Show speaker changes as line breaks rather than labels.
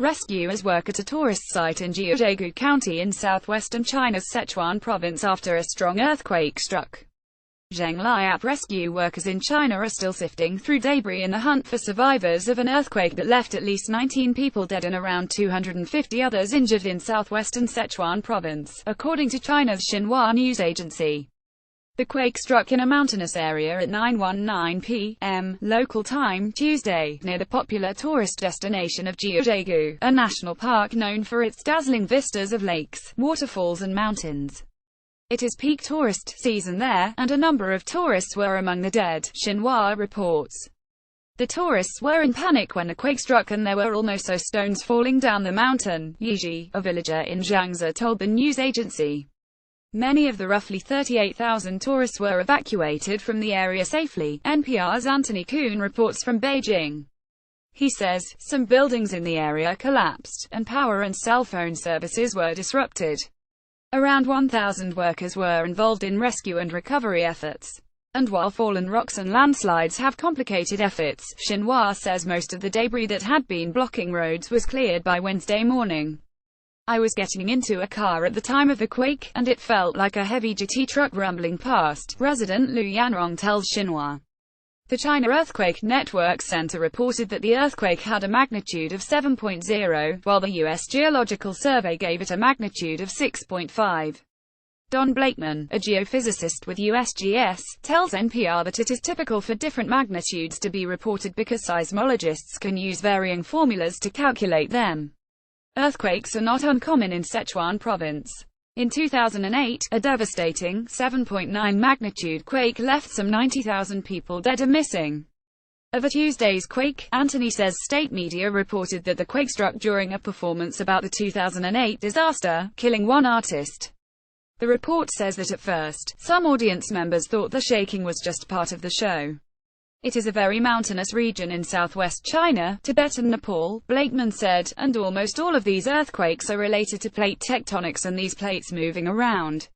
Rescuers work at a tourist site in Jiuzhaigou County in southwestern China's Sichuan province after a strong earthquake struck. Zhengliap rescue workers in China are still sifting through debris in the hunt for survivors of an earthquake that left at least 19 people dead and around 250 others injured in southwestern Sichuan province, according to China's Xinhua news agency. The quake struck in a mountainous area at 9:19 p.m. local time Tuesday, near the popular tourist destination of Jiuzhaigou, a national park known for its dazzling vistas of lakes, waterfalls and mountains. It is peak tourist season there, and a number of tourists were among the dead, Xinhua reports. The tourists were in panic when the quake struck and there were almost so stones falling down the mountain, Yizhi, a villager in Jiangsu, told the news agency. Many of the roughly 38,000 tourists were evacuated from the area safely, NPR's Anthony Kuhn reports from Beijing. He says, some buildings in the area collapsed, and power and cell phone services were disrupted. Around 1,000 workers were involved in rescue and recovery efforts. And while fallen rocks and landslides have complicated efforts, Xinhua says most of the debris that had been blocking roads was cleared by Wednesday morning. I was getting into a car at the time of the quake, and it felt like a heavy GT truck rumbling past, resident Lu Yanrong tells Xinhua. The China Earthquake Network Center reported that the earthquake had a magnitude of 7.0, while the U.S. Geological Survey gave it a magnitude of 6.5. Don Blakeman, a geophysicist with USGS, tells NPR that it is typical for different magnitudes to be reported because seismologists can use varying formulas to calculate them. Earthquakes are not uncommon in Sichuan province. In 2008, a devastating 7.9 magnitude quake left some 90,000 people dead or missing. Of Tuesday's quake, Anthony says state media reported that the quake struck during a performance about the 2008 disaster, killing one artist. The report says that at first, some audience members thought the shaking was just part of the show. It is a very mountainous region in southwest China, Tibet and Nepal, Blakeman said, and almost all of these earthquakes are related to plate tectonics and these plates moving around.